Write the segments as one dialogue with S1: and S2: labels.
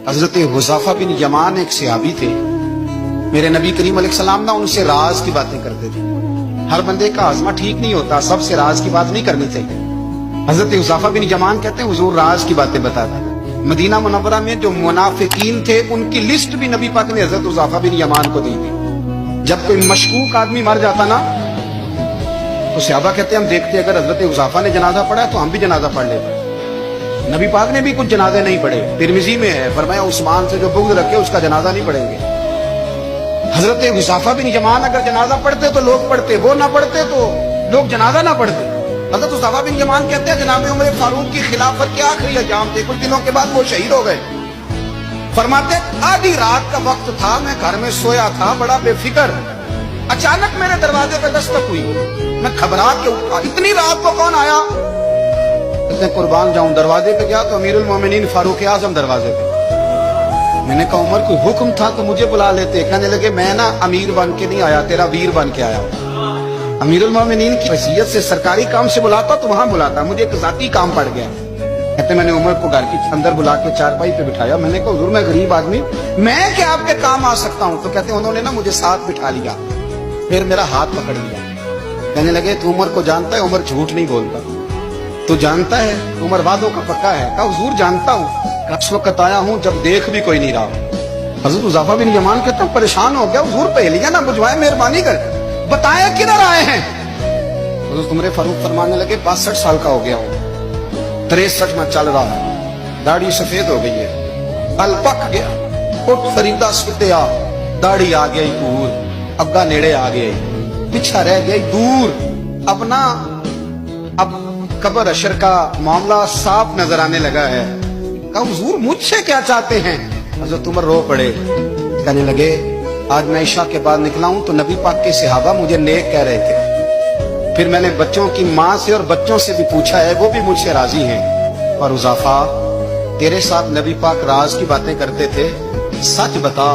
S1: حضرت حذیفہ بن یمان ایک صحابی تھے، میرے نبی کریم علیہ السلام نہ ان سے راز کی باتیں کرتے تھے۔ ہر بندے کا ہاضمہ ٹھیک نہیں ہوتا، سب سے راز کی بات نہیں کرنی چاہیے۔ حضرت حذیفہ بن یمان کہتے ہیں حضور راز کی باتیں بتاتا تھا۔ مدینہ منورہ میں جو منافقین تھے ان کی لسٹ بھی نبی پاک نے حضرت حذیفہ بن یمان کو دی تھی۔ جب کوئی مشکوک آدمی مر جاتا نا تو صحابہ کہتے ہیں ہم دیکھتے اگر حضرت حذیفہ نے جنازہ پڑھا تو ہم بھی جنازہ پڑھ لیتے۔ نبی پاک نے بھی کچھ جنازے نہیں پڑھے، ترمذی میں ہے، فرمایا عثمان سے جو بغض رکھے اس کا جنازہ نہیں پڑھیں گے۔ حضرت حذیفہ بن یمان اگر جنازہ پڑھتے تو لوگ پڑھتے، وہ نہ پڑھتے تو لوگ جنازہ نہ پڑھتے۔ حضرت حذیفہ بن یمان کہتے ہیں جناب عمر فاروق کی خلافت کے آخری ایام تھے، کچھ دنوں کے بعد وہ شہید ہو گئے۔ فرماتے آدھی رات کا وقت تھا، میں گھر میں سویا تھا بڑا بے فکر، اچانک میرے دروازے پہ دستک ہوئی، میں گھبرا کے اٹھا، اتنی رات کو کون آیا؟ کہتے ہیں قربان جاؤں، دروازے پہ گیا تو امیر المومنین فاروق اعظم دروازے پہ۔ میں نے کہا عمر کوئی حکم تھا تو مجھے بلا لیتے۔ کہنے لگے میں نا امیر بن کے نہیں آیا، تیرا ویر بن کے آیا ہوں۔ امیر المومنین کی حیثیت سے سرکاری کام سے بلاتا تو وہاں بلاتا، مجھے ایک ذاتی کام پڑ گیا۔ کہتے میں نے عمر کو گھر کی اندر بلا کے چارپائی پہ بٹھایا، میں نے کہا حضور میں غریب آدمی، میں کیا آپ کے کام آ سکتا ہوں؟ تو کہتے ہیں انہوں نے نا مجھے ساتھ بٹھا لیا، پھر میرا ہاتھ پکڑ لیا، کہنے لگے تو عمر کو جانتا ہے؟ عمر جھوٹ نہیں بولتا، تو جانتا ہے عمر وعدوں کا پکا ہے؟ کہا حضور جانتا ہوں، اس وقت آیا ہوں جب دیکھ بھی کوئی نہیں رہا۔ حضرت حذیفہ بن یمان کہتے ہیں پریشان ہو گیا، حضور پہلیاں نہ بجھوائے، مہربانی کر بتائیں کدھر آئے ہیں؟ حضرت عمر فاروق فرمانے لگے 62 سال کا ہو گیا ہوں، 63 میں چل رہا ہے، داڑھی سفید ہو گئی ہے، بل پک گیا، اٹھ فریدہ سٹیا، داڑھی آ گئی دور، اگا نیڑے آ گئی، پیچھا رہ گئی دور، اب قبر اشر کا معاملہ صاف نظر آنے لگا ہے۔ کہا حضور مجھ سے کیا چاہتے ہیں؟ حضرت عمر رو پڑے، کہنے لگے آج میں عشاء کے بعد نکلا ہوں تو نبی پاک کے صحابہ مجھے نیک کہہ رہے تھے، پھر میں نے بچوں کی ماں سے اور بچوں سے بھی پوچھا ہے، وہ بھی مجھ سے راضی ہیں۔ اور حذیفہ تیرے ساتھ نبی پاک راز کی باتیں کرتے تھے، سچ بتا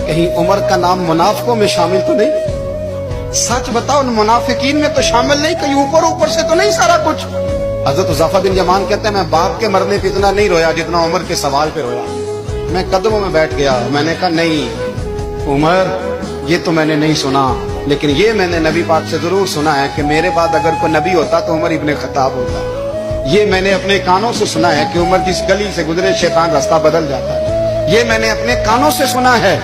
S1: کہیں عمر کا نام منافقوں میں شامل تو نہیں؟ سچ بتا ان منافقین میں تو شامل نہیں، کہیں اوپر سے تو نہیں سارا کچھ؟ حضرت حذیفہ بن یمان کہتے ہیں میں باپ کے مرنے پہ اتنا نہیں رویا جتنا عمر کے سوال پہ رویا۔ میں قدموں میں بیٹھ گیا، میں نے کہا نہیں عمر یہ تو میں نے نہیں سنا، لیکن یہ میں نے نبی پاک سے ضرور سنا ہے کہ میرے بعد اگر کوئی نبی ہوتا تو عمر ابن خطاب ہوتا۔ یہ میں نے اپنے کانوں سے سنا ہے کہ عمر جس گلی سے گزرے شیطان راستہ بدل جاتا ہے۔ یہ میں نے اپنے کانوں سے سنا ہے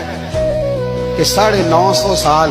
S1: کہ 950 سال